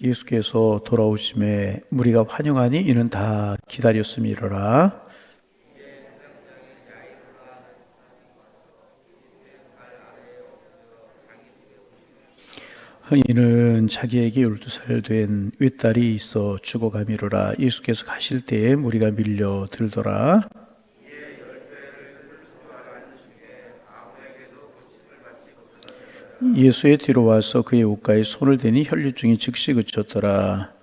예수께서 돌아오심에 무리가 환영하니 이는 다 기다렸음이로라. 이는 자기에게 12살 된 외딸이 있어 죽어가미로라. 예수께서 가실 때에 무리가 밀려 들더라. 예수의 뒤로 와서 그의 옷가에 손을 대니 혈류증이 즉시 그쳤더라.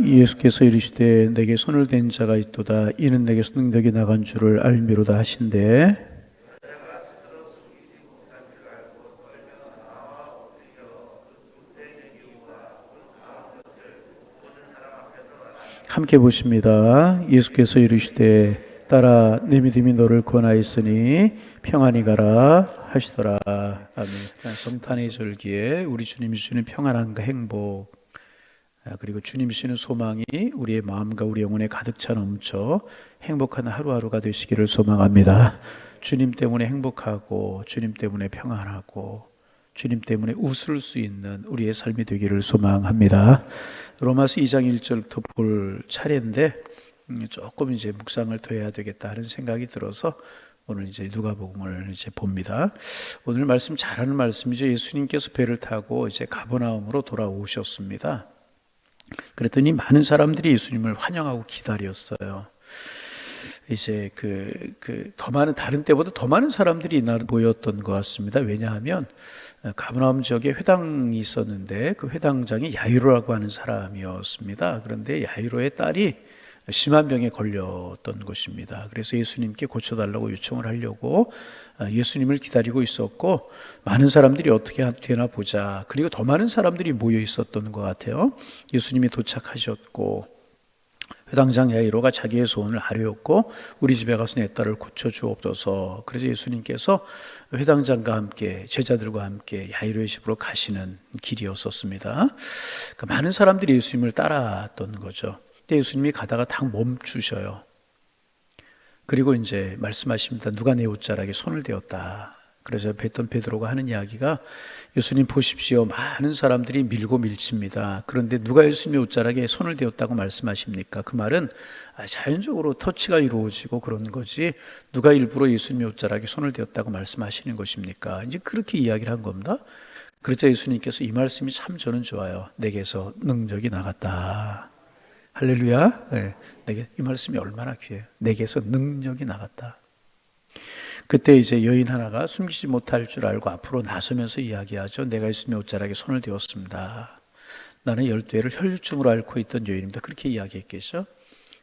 예수께서 이르시되 내게 손을 댄 자가 있도다. 이는 내게서 능력이 나간 줄을 알미로다 하신대. 함께 보십니다. 예수께서 이르시되 따라 내 믿음이 너를 구원하였으니 평안히 가라 하시더라. 아멘. 성탄의 절기에 우리 주님이 주시는 평안함과 행복, 그리고 주님이 주시는 소망이 우리의 마음과 우리 영혼에 가득 차 넘쳐 행복한 하루하루가 되시기를 소망합니다. 주님 때문에 행복하고 주님 때문에 평안하고 주님 때문에 웃을 수 있는 우리의 삶이 되기를 소망합니다. 로마서 2장 1절부터 볼 차례인데 조금 이제 묵상을 더 해야 되겠다 하는 생각이 들어서 오늘 이제 누가복음을 이제 봅니다. 오늘 말씀 잘하는 말씀이죠. 예수님께서 배를 타고 이제 가버나움으로 돌아오셨습니다. 그랬더니 많은 사람들이 예수님을 환영하고 기다렸어요. 이제 더 많은 다른 때보다 더 많은 사람들이 이날 모였던 것 같습니다. 왜냐하면 가버나움 지역에 회당이 있었는데 그 회당장이 야이로라고 하는 사람이었습니다. 그런데 야이로의 딸이 심한 병에 걸렸던 것입니다. 그래서 예수님께 고쳐달라고 요청을 하려고 예수님을 기다리고 있었고 많은 사람들이 어떻게 되나 보자. 그리고 더 많은 사람들이 모여 있었던 것 같아요. 예수님이 도착하셨고 회당장 야이로가 자기의 소원을 아뢰었고 우리 집에 가서 내 딸을 고쳐주옵소서. 그래서 예수님께서 회당장과 함께 제자들과 함께 야이로의 집으로 가시는 길이었었습니다. 많은 사람들이 예수님을 따랐던 거죠. 근데 예수님이 가다가 딱 멈추셔요. 그리고 이제 말씀하십니다. 누가 내 옷자락에 손을 대었다. 그래서 베드로가 하는 이야기가 예수님 보십시오. 많은 사람들이 밀고 밀칩니다. 그런데 누가 예수님의 옷자락에 손을 대었다고 말씀하십니까? 그 말은 자연적으로 터치가 이루어지고 그런 거지 누가 일부러 예수님의 옷자락에 손을 대었다고 말씀하시는 것입니까? 이제 그렇게 이야기를 한 겁니다. 그러자 예수님께서 이 말씀이 참 저는 좋아요. 내게서 능력이 나갔다. 할렐루야. 네, 내게 이 말씀이 얼마나 귀해요. 내게서 능력이 나갔다. 그때 이제 여인 하나가 숨기지 못할 줄 알고 앞으로 나서면서 이야기하죠. 내가 예수님의 옷자락에 손을 대었습니다. 나는 12회를 혈류증으로 앓고 있던 여인입니다. 그렇게 이야기했겠죠.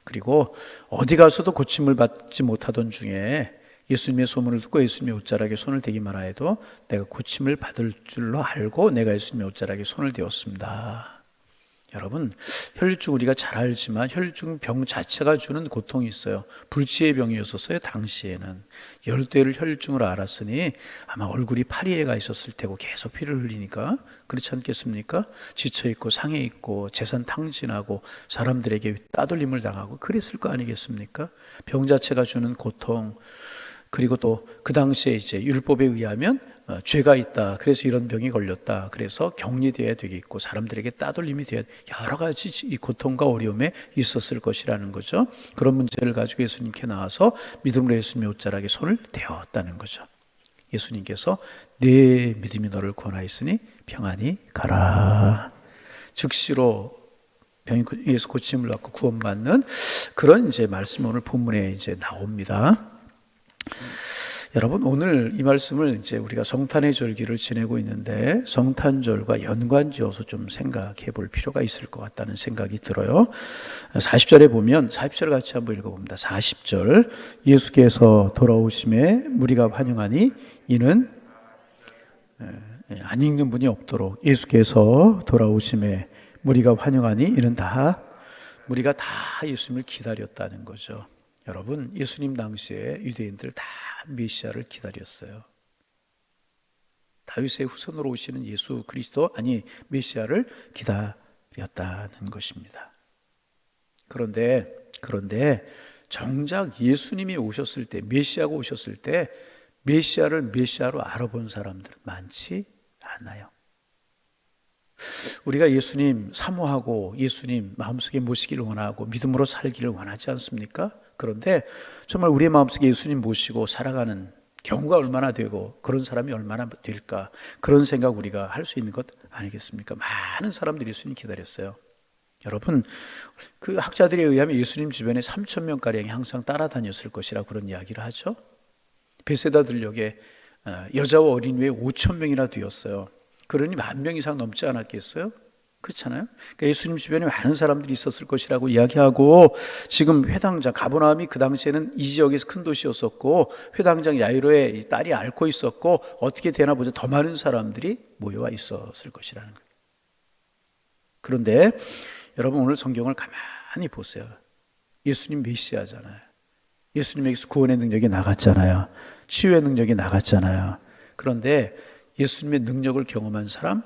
그리고 어디 가서도 고침을 받지 못하던 중에 예수님의 소문을 듣고 예수님의 옷자락에 손을 대기만 해도 내가 고침을 받을 줄로 알고 내가 예수님의 옷자락에 손을 대었습니다. 여러분, 혈류증 우리가 잘 알지만 혈류증 병 자체가 주는 고통이 있어요. 불치의 병이었었어요. 당시에는 12회를 혈류증으로 앓았으니 아마 얼굴이 파리해가 있었을 테고 계속 피를 흘리니까 그렇지 않겠습니까? 지쳐있고 상해있고 재산 탕진하고 사람들에게 따돌림을 당하고 그랬을 거 아니겠습니까? 병 자체가 주는 고통, 그리고 또 그 당시에 이제 율법에 의하면 죄가 있다. 그래서 이런 병이 걸렸다. 그래서 격리되어야 되겠고 사람들에게 따돌림이 되어야 여러 가지 이 고통과 어려움에 있었을 것이라는 거죠. 그런 문제를 가지고 예수님께 나와서 믿음으로 예수님의 옷자락에 손을 대었다는 거죠. 예수님께서 내 믿음이 너를 구원하였으니 평안히 가라. 즉시로 병에서 고침을 받고 구원받는 그런 이제 말씀이 오늘 본문에 이제 나옵니다. 여러분, 오늘 이 말씀을 이제 우리가 성탄의 절기를 지내고 있는데 성탄절과 연관지어서 좀 생각해 볼 필요가 있을 것 같다는 생각이 들어요. 40절에 보면 40절 같이 한번 읽어봅니다. 40절 예수께서 돌아오심에 무리가 환영하니 이는 안 읽는 분이 없도록 예수께서 돌아오심에 무리가 환영하니 이는 무리가 다 예수님을 기다렸다는 거죠. 여러분, 예수님 당시에 유대인들 다 메시아를 기다렸어요. 다윗의 후손으로 오시는 예수 그리스도 메시아를 기다렸다는 것입니다. 그런데 정작 예수님이 오셨을 때, 메시아가 오셨을 때 메시아를 메시아로 알아본 사람들은 많지 않아요. 우리가 예수님 사모하고 예수님 마음속에 모시기를 원하고 믿음으로 살기를 원하지 않습니까? 그런데 정말 우리의 마음속에 예수님 모시고 살아가는 경우가 얼마나 되고 그런 사람이 얼마나 될까, 그런 생각 우리가 할 수 있는 것 아니겠습니까? 많은 사람들이 예수님 기다렸어요. 여러분, 그 학자들에 의하면 예수님 주변에 3,000명가량이 항상 따라다녔을 것이라고 그런 이야기를 하죠. 베세다 들녘에 여자와 어린 외에 5,000명이나 되었어요. 그러니 10,000명 이상 넘지 않았겠어요? 그렇잖아요. 그러니까 예수님 주변에 많은 사람들이 있었을 것이라고 이야기하고, 지금 회당장 가버나움이 그 당시에는 이 지역에서 큰 도시였었고, 회당장 야이로의 딸이 앓고 있었고, 어떻게 되나 보자 더 많은 사람들이 모여와 있었을 것이라는 거예요. 그런데 여러분, 오늘 성경을 가만히 보세요. 예수님 메시아잖아요. 예수님에게서 구원의 능력이 나갔잖아요. 치유의 능력이 나갔잖아요. 그런데 예수님의 능력을 경험한 사람,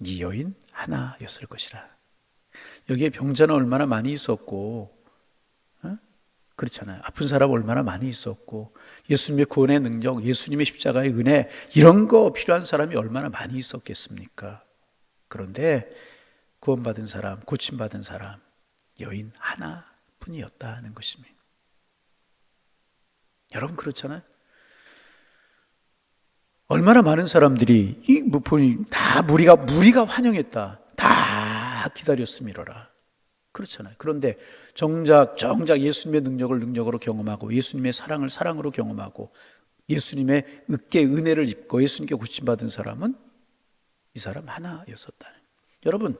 이 여인 하나였을 것이라. 여기에 병자는 얼마나 많이 있었고, 그렇잖아요. 아픈 사람 얼마나 많이 있었고, 예수님의 구원의 능력, 예수님의 십자가의 은혜, 이런 거 필요한 사람이 얼마나 많이 있었겠습니까? 그런데 구원받은 사람, 고침받은 사람, 여인 하나뿐이었다는 것입니다. 여러분, 그렇잖아요. 얼마나 많은 사람들이 다 무리가 환영했다. 다 기다렸음이로라. 그렇잖아요. 그런데 정작 예수님의 능력으로 경험하고, 예수님의 사랑을 사랑으로 경험하고, 예수님의 으깨 은혜를 입고 예수님께 고침받은 사람은 이 사람 하나였었다. 여러분,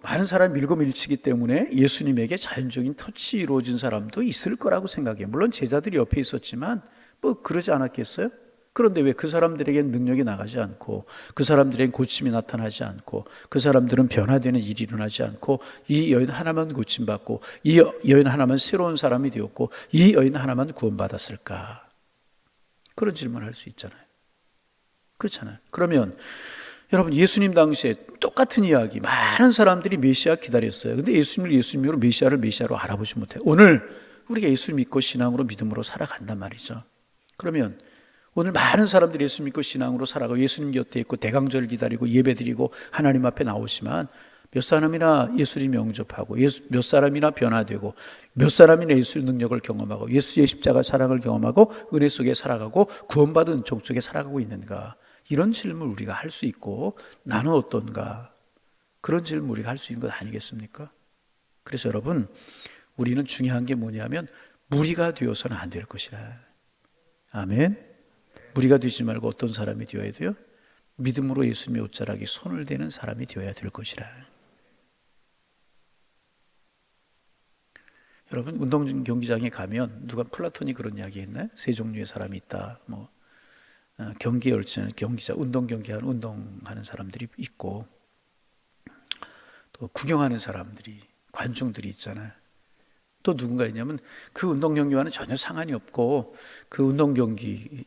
많은 사람이 밀고 밀치기 때문에 예수님에게 자연적인 터치 이루어진 사람도 있을 거라고 생각해요. 물론 제자들이 옆에 있었지만 그러지 않았겠어요? 그런데 왜 그 사람들에게는 능력이 나가지 않고, 그 사람들에게는 고침이 나타나지 않고, 그 사람들은 변화되는 일이 일어나지 않고, 이 여인 하나만 고침받고, 이 여인 하나만 새로운 사람이 되었고, 이 여인 하나만 구원받았을까? 그런 질문을 할 수 있잖아요. 그렇잖아요. 그러면 여러분, 예수님 당시에 똑같은 이야기, 많은 사람들이 메시아 기다렸어요. 근데 예수님을 예수님으로 메시아를 메시아로 알아보지 못해요. 오늘 우리가 예수 믿고 신앙으로 믿음으로 살아간단 말이죠. 그러면 오늘 많은 사람들이 예수 믿고 신앙으로 살아가고 예수님 곁에 있고 대강절을 기다리고 예배드리고 하나님 앞에 나오지만, 몇 사람이나 예수님 영접하고, 몇 사람이나 변화되고, 몇 사람이나 예수의 능력을 경험하고, 예수의 십자가 사랑을 경험하고, 은혜 속에 살아가고, 구원받은 족 속에 살아가고 있는가? 이런 질문을 우리가 할 수 있고, 나는 어떤가? 그런 질문을 우리가 할 수 있는 것 아니겠습니까? 그래서 여러분, 우리는 중요한 게 뭐냐면 무리가 되어서는 안 될 것이라. 아멘. 무리가 되지 말고 어떤 사람이 되어야 돼요? 믿음으로 예수님의 옷자락에 손을 대는 사람이 되어야 될 것이라. 여러분, 운동 경기장에 가면 누가 플라톤이 그런 이야기 했나요? 세 종류의 사람이 있다. 경기에 얽힌 경기자, 운동하는 사람들이 있고, 또 구경하는 사람들이, 관중들이 있잖아요. 또 누군가 있냐면 그 운동 경기와는 전혀 상관이 없고 그 운동 경기를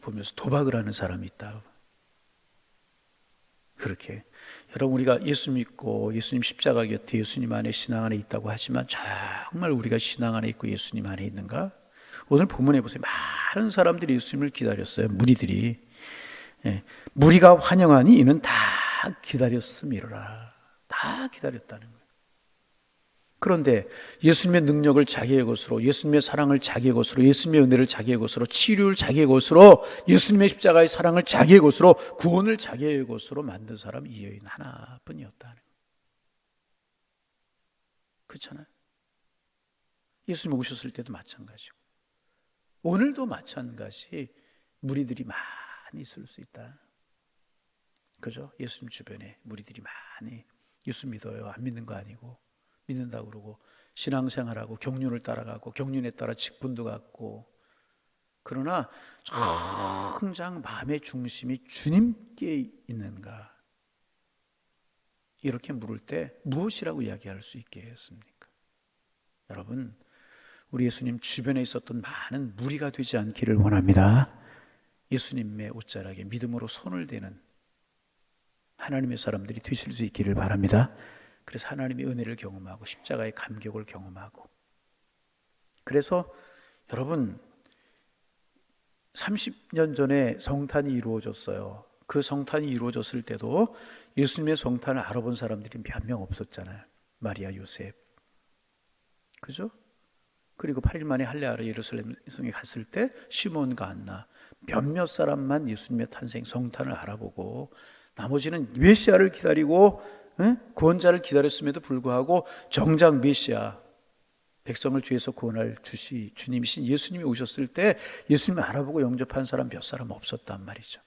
보면서 도박을 하는 사람이 있다. 그렇게 여러분, 우리가 예수 믿고 예수님 십자가 곁에 예수님 안에 신앙 안에 있다고 하지만, 정말 우리가 신앙 안에 있고 예수님 안에 있는가? 오늘 본문에 보세요. 많은 사람들이 예수님을 기다렸어요. 무리들이. 무리가 환영하니 이는 다 기다렸음이로라. 다 기다렸다는 거예요. 그런데 예수님의 능력을 자기의 것으로, 예수님의 사랑을 자기의 것으로, 예수님의 은혜를 자기의 것으로, 치유를 자기의 것으로, 예수님의 십자가의 사랑을 자기의 것으로, 구원을 자기의 것으로 만든 사람이 이 여인 하나뿐이었다는 거예요. 그렇잖아요. 예수님 오셨을 때도 마찬가지고, 오늘도 마찬가지 무리들이 많이 있을 수 있다. 그죠? 예수님 주변에 무리들이 많이, 예수 믿어요, 안 믿는 거 아니고, 믿는다고 그러고 신앙생활하고 경륜을 따라가고 경륜에 따라 직분도 갖고, 그러나 정작 마음의 중심이 주님께 있는가? 이렇게 물을 때 무엇이라고 이야기할 수 있겠습니까? 여러분, 우리 예수님 주변에 있었던 많은 무리가 되지 않기를 원합니다. 예수님의 옷자락에 믿음으로 손을 대는 하나님의 사람들이 되실 수 있기를 바랍니다. 그래서 하나님의 은혜를 경험하고 십자가의 감격을 경험하고 그래서 여러분 30년 전에 성탄이 이루어졌어요. 그 성탄이 이루어졌을 때도 예수님의 성탄을 알아본 사람들이 몇 명 없었잖아요. 마리아, 요셉, 그죠? 그리고 8일 만에 할례하러 예루살렘에 갔을 때 시몬과 안나 몇몇 사람만 예수님의 탄생 성탄을 알아보고 나머지는 메시아를 기다리고 구원자를 기다렸음에도 불구하고 정작 메시아 백성을 뒤에서 구원할 주님이신 예수님이 오셨을 때 예수님을 알아보고 영접한 사람 몇 사람 없었단 말이죠.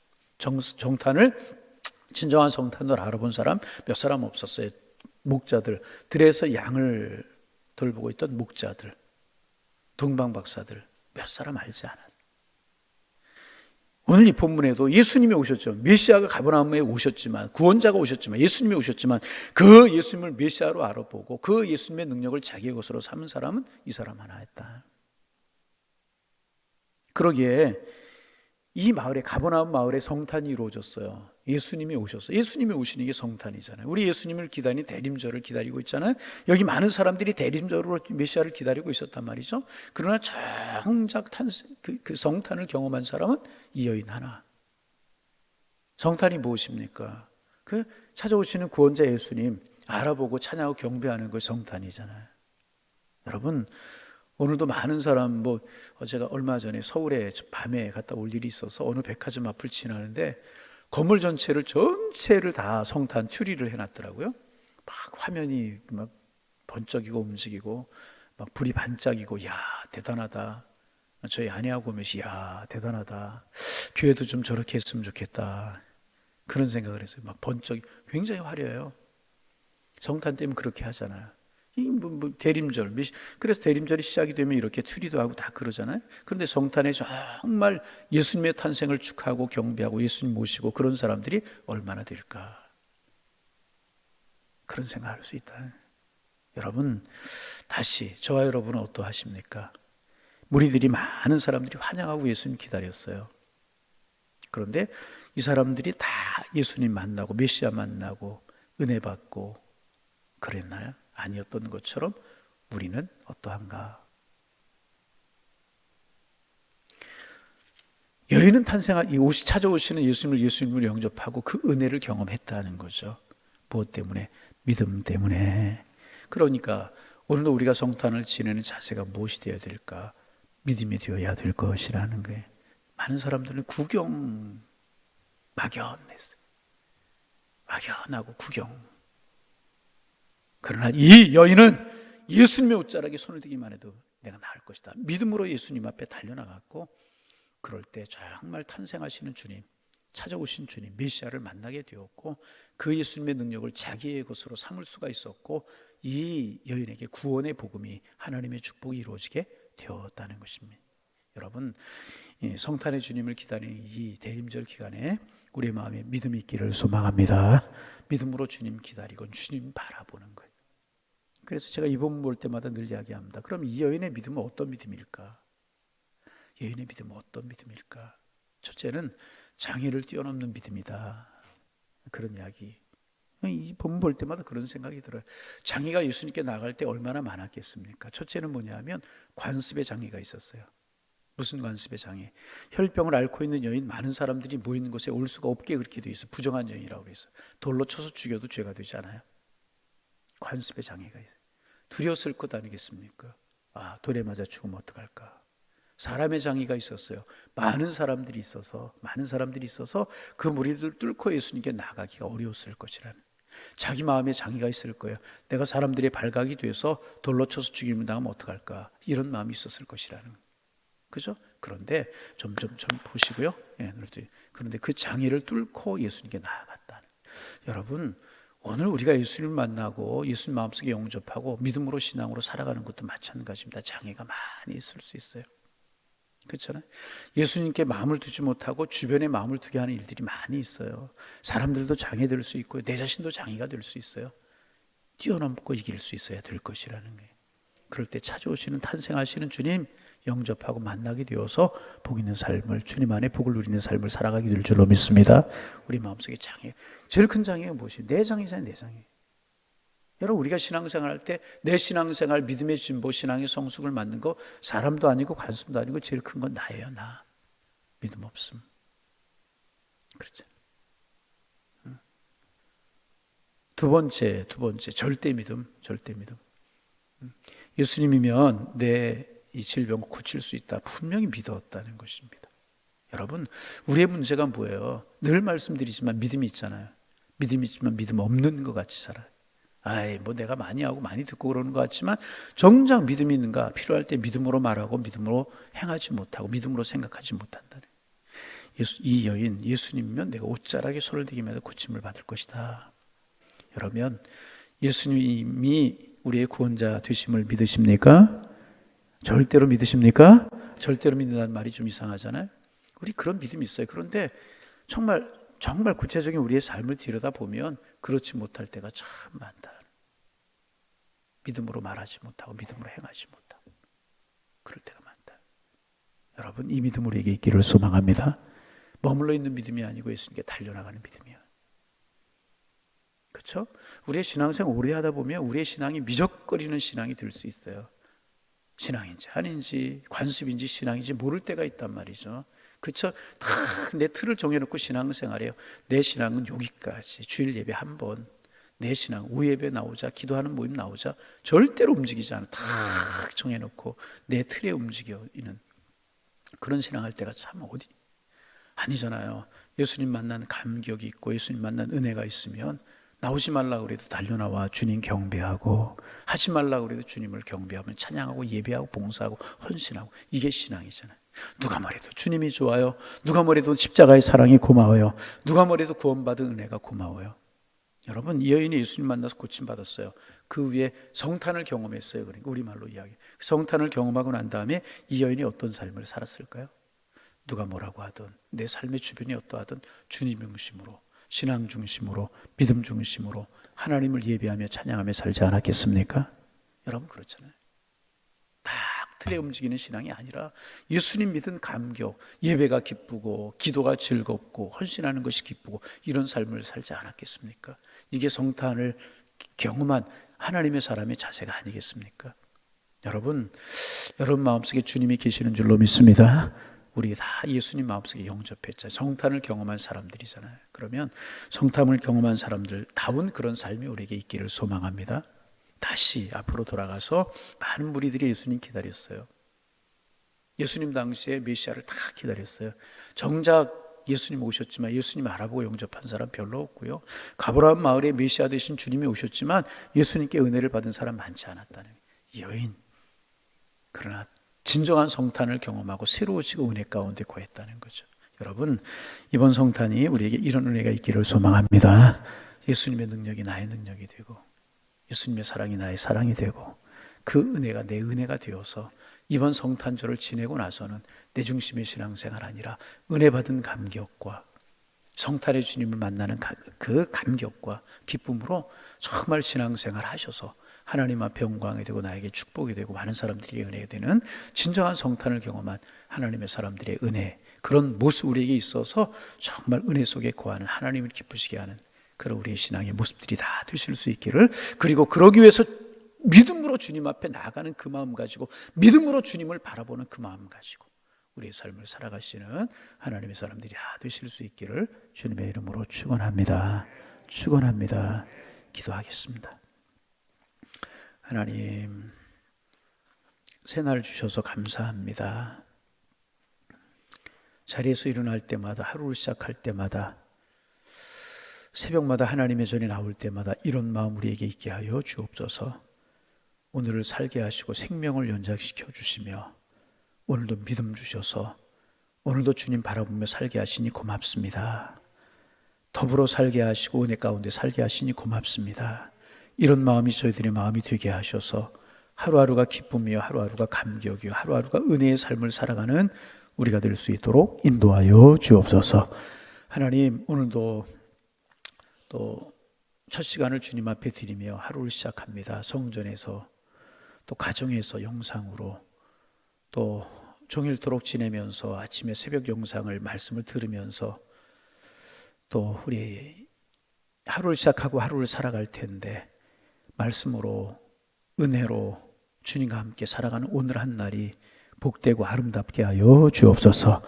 진정한 성탄을 알아본 사람 몇 사람 없었어요. 목자들, 들에서 양을 돌보고 있던 목자들, 동방박사들 몇 사람 알지 않았어요. 오늘 이 본문에도 예수님이 오셨죠. 메시아가 가버나움에 오셨지만, 구원자가 오셨지만, 예수님이 오셨지만 그 예수님을 메시아로 알아보고 그 예수님의 능력을 자기의 것으로 삼은 사람은 이 사람 하나였다. 그러기에 이 마을에, 가버나움 마을에 성탄이 이루어졌어요. 예수님이 오셨어요. 예수님이 오시는 게 성탄이잖아요. 우리 예수님을 기다리는 대림절을 기다리고 있잖아요. 여기 많은 사람들이 대림절로 메시아를 기다리고 있었단 말이죠. 그러나 정작 그 성탄을 경험한 사람은 이 여인 하나. 성탄이 무엇입니까? 그 찾아오시는 구원자 예수님 알아보고 찬양하고 경배하는 것 성탄이잖아요. 여러분, 오늘도 많은 사람, 제가 얼마 전에 서울에 밤에 갔다 올 일이 있어서 어느 백화점 앞을 지나는데 건물 전체를 다 성탄 트리를 해놨더라고요. 막 화면이 막 번쩍이고 움직이고 막 불이 반짝이고, 야 대단하다. 저희 아내하고 오면서 야 대단하다. 교회도 좀 저렇게 했으면 좋겠다. 그런 생각을 했어요. 막 굉장히 화려해요. 성탄 때문에 그렇게 하잖아요. 대림절, 그래서 대림절이 시작이 되면 이렇게 트리도 하고 다 그러잖아요. 그런데 성탄에 정말 예수님의 탄생을 축하하고 경배하고 예수님 모시고 그런 사람들이 얼마나 될까? 그런 생각할 수 있다. 여러분, 다시 저와 여러분은 어떠하십니까? 무리들이 많은 사람들이 환영하고 예수님 기다렸어요. 그런데 이 사람들이 다 예수님 만나고 메시아 만나고 은혜 받고 그랬나요? 아니었던 것처럼 우리는 어떠한가? 여인은 이 옷이 찾아오시는 예수님을 영접하고 그 은혜를 경험했다는 거죠. 무엇 때문에? 믿음 때문에. 그러니까 오늘도 우리가 성탄을 지내는 자세가 무엇이 되어야 될까? 믿음이 되어야 될 것이라는 거예요. 많은 사람들은 막연했어요. 막연하고 구경. 그러나 이 여인은 예수님의 옷자락에 손을 대기만 해도 내가 나을 것이다. 믿음으로 예수님 앞에 달려나갔고, 그럴 때 정말 탄생하시는 주님, 찾아오신 주님, 메시아를 만나게 되었고, 그 예수님의 능력을 자기의 것으로 삼을 수가 있었고, 이 여인에게 구원의 복음이, 하나님의 축복이 이루어지게 되었다는 것입니다. 여러분, 성탄의 주님을 기다리는 이 대림절 기간에 우리의 마음에 믿음이 있기를 소망합니다. 믿음으로 주님 기다리고 주님 바라보는 거예요. 그래서 제가 이 본문 볼 때마다 늘 이야기합니다. 그럼 이 여인의 믿음은 어떤 믿음일까? 여인의 믿음은 어떤 믿음일까? 첫째는 장애를 뛰어넘는 믿음이다. 그런 이야기. 이 본문 볼 때마다 그런 생각이 들어요. 장애가 예수님께 나갈 때 얼마나 많았겠습니까? 첫째는 뭐냐면 관습의 장애가 있었어요. 무슨 관습의 장애? 혈병을 앓고 있는 여인, 많은 사람들이 모이는 곳에 올 수가 없게 그렇게 돼 있어요. 부정한 여인이라고 그랬어요. 돌로 쳐서 죽여도 죄가 되지 않아요. 관습의 장애가 있어요. 두려웠을 것 아니겠습니까? 돌에 맞아 죽으면 어떡할까? 사람의 장애가 있었어요. 많은 사람들이 있어서 그 무리들을 뚫고 예수님께 나가기가 어려웠을 것이라는, 자기 마음에 장애가 있을 거예요. 내가 사람들의 발각이 돼서 돌로 쳐서 죽이면 당하면 어떡할까? 이런 마음이 있었을 것이라는, 그죠? 그런데 점점 보시고요. 그런데 그 장애를 뚫고 예수님께 나아갔다는. 여러분, 오늘 우리가 예수님을 만나고 예수님 마음속에 영접하고 믿음으로 신앙으로 살아가는 것도 마찬가지입니다. 장애가 많이 있을 수 있어요. 그렇잖아요. 예수님께 마음을 두지 못하고 주변에 마음을 두게 하는 일들이 많이 있어요. 사람들도 장애될 수 있고 내 자신도 장애가 될 수 있어요. 뛰어넘고 이길 수 있어야 될 것이라는 거예요. 그럴 때 찾아오시는 탄생하시는 주님 영접하고 만나게 되어서 복 있는 삶을, 주님 안에 복을 누리는 삶을 살아가게 될 줄로 믿습니다. 우리 마음속에 장애, 제일 큰 장애가 무엇이에요? 내 장애잖아요. 내 장애. 여러분, 우리가 신앙생활 할 때 내 신앙생활, 믿음의 진보, 신앙의 성숙을 만든 거 사람도 아니고 관습도 아니고 제일 큰 건 나예요. 나. 믿음 없음. 그렇죠. 두 번째, 절대 믿음. 예수님이면 내 이 질병을 고칠 수 있다. 분명히 믿었다는 것입니다. 여러분, 우리의 문제가 뭐예요? 늘 말씀드리지만 믿음이 있잖아요. 믿음이 있지만 믿음 없는 것 같이 살아요. 뭐 내가 많이 하고 많이 듣고 그러는 것 같지만 정작 믿음이 있는가? 필요할 때 믿음으로 말하고 믿음으로 행하지 못하고 믿음으로 생각하지 못한다는. 이 여인, 예수님이면 내가 옷자락에 손을 대기면 고침을 받을 것이다. 여러분, 예수님이 우리의 구원자 되심을 믿으십니까? 절대로 믿으십니까? 절대로 믿는다는 말이 좀 이상하잖아요. 우리 그런 믿음이 있어요. 그런데 정말 구체적인 우리의 삶을 들여다보면 그렇지 못할 때가 참 많다. 믿음으로 말하지 못하고 믿음으로 행하지 못하고 그럴 때가 많다. 여러분, 이 믿음 우리에게 있기를 소망합니다. 머물러 있는 믿음이 아니고 예수님께 달려나가는 믿음이야. 그렇죠? 우리의 신앙생활 오래 하다 보면 우리의 신앙이 미적거리는 신앙이 될 수 있어요. 신앙인지 아닌지 관습인지 신앙인지 모를 때가 있단 말이죠. 그렇죠? 다 내 틀을 정해놓고 신앙생활해요. 내 신앙은 여기까지. 주일 예배 한 번. 내 신앙 오후 예배 나오자, 기도하는 모임 나오자 절대로 움직이지 않아. 다 정해놓고 내 틀에 움직이는 그런 신앙할 때가 참 어디 아니잖아요. 예수님 만난 감격이 있고 예수님 만난 은혜가 있으면 나오지 말라고 그래도 달려나와 주님 경배하고, 하지 말라고 그래도 주님을 경배하면 찬양하고 예배하고 봉사하고 헌신하고, 이게 신앙이잖아요. 누가 뭐래도 주님이 좋아요. 누가 뭐래도 십자가의 사랑이 고마워요. 누가 뭐래도 구원받은 은혜가 고마워요. 여러분, 이 여인이 예수님 만나서 고침받았어요. 그 위에 성탄을 경험했어요. 그러니까 우리말로 이야기. 성탄을 경험하고 난 다음에 이 여인이 어떤 삶을 살았을까요? 누가 뭐라고 하든 내 삶의 주변이 어떠하든 주님 중심으로, 신앙 중심으로, 믿음 중심으로 하나님을 예배하며 찬양하며 살지 않았겠습니까? 여러분, 그렇잖아요. 딱 틀에 움직이는 신앙이 아니라 예수님 믿은 감격, 예배가 기쁘고 기도가 즐겁고 헌신하는 것이 기쁘고 이런 삶을 살지 않았겠습니까? 이게 성탄을 경험한 하나님의 사람의 자세가 아니겠습니까? 여러분 마음속에 주님이 계시는 줄로 믿습니다. 우리 다 예수님 마음속에 영접했잖아요. 성탄을 경험한 사람들이잖아요. 그러면 성탄을 경험한 사람들다운 그런 삶이 우리에게 있기를 소망합니다. 다시 앞으로 돌아가서 많은 무리들이 예수님 기다렸어요. 예수님 당시에 메시아를 다 기다렸어요. 정작 예수님 오셨지만 예수님 알아보고 영접한 사람 별로 없고요. 가브라함 마을에 메시아 되신 주님이 오셨지만 예수님께 은혜를 받은 사람 많지 않았다는 여인. 그러나 진정한 성탄을 경험하고 새로워지고 은혜 가운데 거했다는 거죠. 여러분, 이번 성탄이 우리에게 이런 은혜가 있기를 소망합니다. 예수님의 능력이 나의 능력이 되고 예수님의 사랑이 나의 사랑이 되고 그 은혜가 내 은혜가 되어서 이번 성탄절을 지내고 나서는 내 중심의 신앙생활 아니라 은혜 받은 감격과 성탄의 주님을 만나는 그 감격과 기쁨으로 정말 신앙생활 하셔서 하나님 앞에 영광이 되고 나에게 축복이 되고 많은 사람들에게 은혜가 되는 진정한 성탄을 경험한 하나님의 사람들의 은혜, 그런 모습 우리에게 있어서 정말 은혜 속에 거하는 하나님을 기쁘시게 하는 그런 우리의 신앙의 모습들이 다 되실 수 있기를, 그리고 그러기 위해서 믿음으로 주님 앞에 나아가는 그 마음 가지고 믿음으로 주님을 바라보는 그 마음 가지고 우리의 삶을 살아가시는 하나님의 사람들이 다 되실 수 있기를 주님의 이름으로 축원합니다. 기도하겠습니다. 하나님, 새날 주셔서 감사합니다. 자리에서 일어날 때마다, 하루를 시작할 때마다, 새벽마다 하나님의 전에 나올 때마다 이런 마음 우리에게 있게 하여 주옵소서. 오늘을 살게 하시고 생명을 연장시켜 주시며 오늘도 믿음 주셔서 오늘도 주님 바라보며 살게 하시니 고맙습니다. 더불어 살게 하시고 은혜 가운데 살게 하시니 고맙습니다. 이런 마음이 저희들의 마음이 되게 하셔서 하루하루가 기쁨이요, 하루하루가 감격이요, 하루하루가 은혜의 삶을 살아가는 우리가 될 수 있도록 인도하여 주옵소서. 하나님, 오늘도 또 첫 시간을 주님 앞에 드리며 하루를 시작합니다. 성전에서 또 가정에서 영상으로 또 종일토록 지내면서 아침에 새벽 영상을 말씀을 들으면서 또 우리 하루를 시작하고 하루를 살아갈 텐데 말씀으로 은혜로 주님과 함께 살아가는 오늘 한 날이 복되고 아름답게 하여 주옵소서.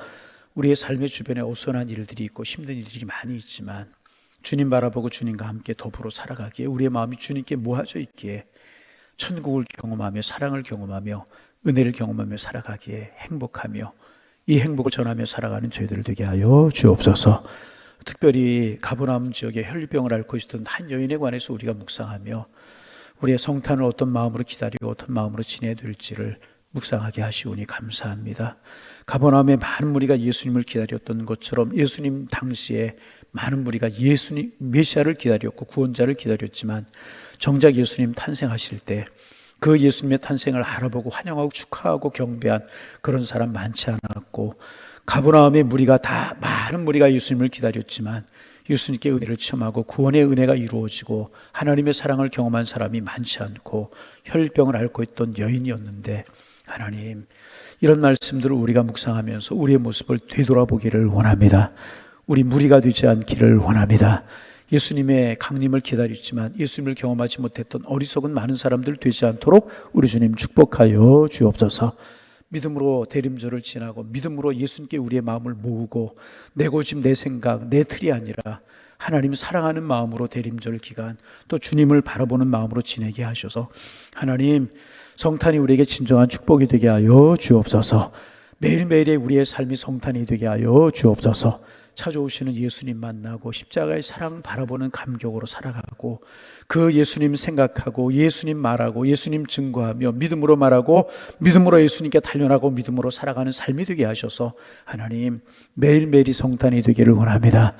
우리의 삶의 주변에 어수선한 일들이 있고 힘든 일들이 많이 있지만 주님 바라보고 주님과 함께 더불어 살아가기에 우리의 마음이 주님께 모아져 있기에 천국을 경험하며 사랑을 경험하며 은혜를 경험하며 살아가기에 행복하며 이 행복을 전하며 살아가는 저희들 되게 하여 주옵소서. 특별히 가버나움 지역에 혈류병을 앓고 있었던 한 여인에 관해서 우리가 묵상하며 우리의 성탄을 어떤 마음으로 기다리고 어떤 마음으로 지내야 될지를 묵상하게 하시오니 감사합니다. 가버나움에 많은 무리가 예수님을 기다렸던 것처럼 예수님 당시에 많은 무리가 예수님 메시아를 기다렸고 구원자를 기다렸지만 정작 예수님 탄생하실 때 그 예수님의 탄생을 알아보고 환영하고 축하하고 경배한 그런 사람 많지 않았고, 가버나움의 무리가 다 많은 무리가 예수님을 기다렸지만 예수님께 은혜를 체험하고 구원의 은혜가 이루어지고 하나님의 사랑을 경험한 사람이 많지 않고 혈병을 앓고 있던 여인이었는데, 하나님, 이런 말씀들을 우리가 묵상하면서 우리의 모습을 되돌아보기를 원합니다. 우리 무리가 되지 않기를 원합니다. 예수님의 강림을 기다렸지만 예수님을 경험하지 못했던 어리석은 많은 사람들 되지 않도록 우리 주님 축복하여 주옵소서. 믿음으로 대림절을 지나고 믿음으로 예수님께 우리의 마음을 모으고 내 고집, 내 생각, 내 틀이 아니라 하나님 사랑하는 마음으로 대림절 기간 또 주님을 바라보는 마음으로 지내게 하셔서 하나님 성탄이 우리에게 진정한 축복이 되게 하여 주옵소서. 매일매일의 우리의 삶이 성탄이 되게 하여 주옵소서. 찾아오시는 예수님 만나고 십자가의 사랑 바라보는 감격으로 살아가고 그 예수님 생각하고 예수님 말하고 예수님 증거하며 믿음으로 말하고 믿음으로 예수님께 단련하고 믿음으로 살아가는 삶이 되게 하셔서 하나님 매일매일이 성탄이 되기를 원합니다.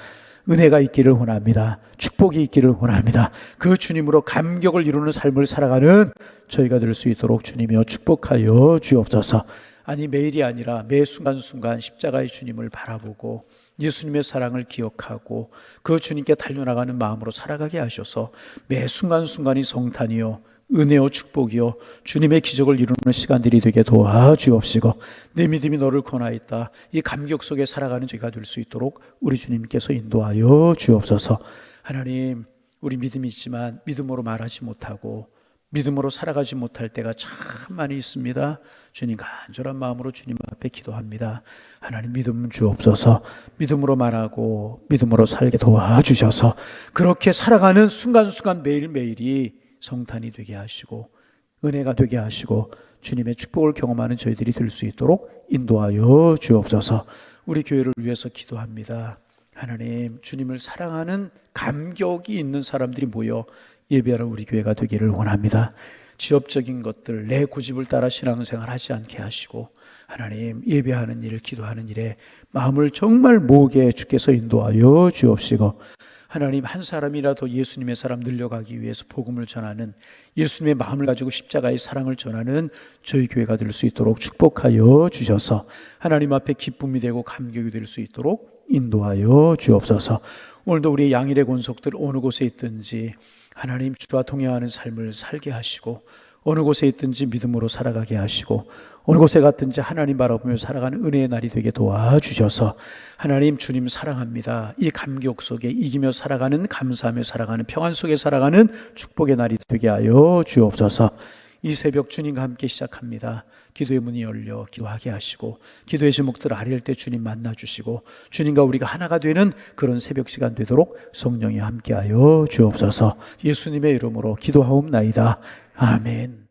은혜가 있기를 원합니다. 축복이 있기를 원합니다. 그 주님으로 감격을 이루는 삶을 살아가는 저희가 될 수 있도록 주님이여 축복하여 주옵소서. 아니 매일이 아니라 매 순간순간 십자가의 주님을 바라보고 예수님의 사랑을 기억하고 그 주님께 달려나가는 마음으로 살아가게 하셔서 매 순간순간이 성탄이요 은혜요 축복이요 주님의 기적을 이루는 시간들이 되게 도와주옵시고 내 믿음이 너를 권하였다. 이 감격 속에 살아가는 저희가 될 수 있도록 우리 주님께서 인도하여 주옵소서. 하나님, 우리 믿음이 있지만 믿음으로 말하지 못하고 믿음으로 살아가지 못할 때가 참 많이 있습니다. 주님 간절한 마음으로 주님 앞에 기도합니다. 하나님 믿음 주옵소서. 믿음으로 말하고 믿음으로 살게 도와주셔서 그렇게 살아가는 순간순간 매일매일이 성탄이 되게 하시고 은혜가 되게 하시고 주님의 축복을 경험하는 저희들이 될 수 있도록 인도하여 주옵소서. 우리 교회를 위해서 기도합니다. 하나님, 주님을 사랑하는 감격이 있는 사람들이 모여 예배하는 우리 교회가 되기를 원합니다. 지엽적인 것들, 내 고집을 따라 신앙생활 하지 않게 하시고 하나님 예배하는 일, 기도하는 일에 마음을 정말 모으게 주께서 인도하여 주옵시고 하나님 한 사람이라도 예수님의 사람 늘려가기 위해서 복음을 전하는 예수님의 마음을 가지고 십자가의 사랑을 전하는 저희 교회가 될 수 있도록 축복하여 주셔서 하나님 앞에 기쁨이 되고 감격이 될 수 있도록 인도하여 주옵소서. 오늘도 우리의 양일의 권속들 어느 곳에 있든지 하나님 주와 동행하는 삶을 살게 하시고 어느 곳에 있든지 믿음으로 살아가게 하시고 어느 곳에 갔든지 하나님 바라보며 살아가는 은혜의 날이 되게 도와주셔서 하나님 주님 사랑합니다. 이 감격 속에 이기며 살아가는 감사하며 살아가는 평안 속에 살아가는 축복의 날이 되게 하여 주옵소서. 이 새벽 주님과 함께 시작합니다. 기도의 문이 열려 기도하게 하시고 기도의 제목들 아뢰일 때 주님 만나주시고 주님과 우리가 하나가 되는 그런 새벽 시간 되도록 성령이 함께하여 주옵소서. 예수님의 이름으로 기도하옵나이다. 아멘.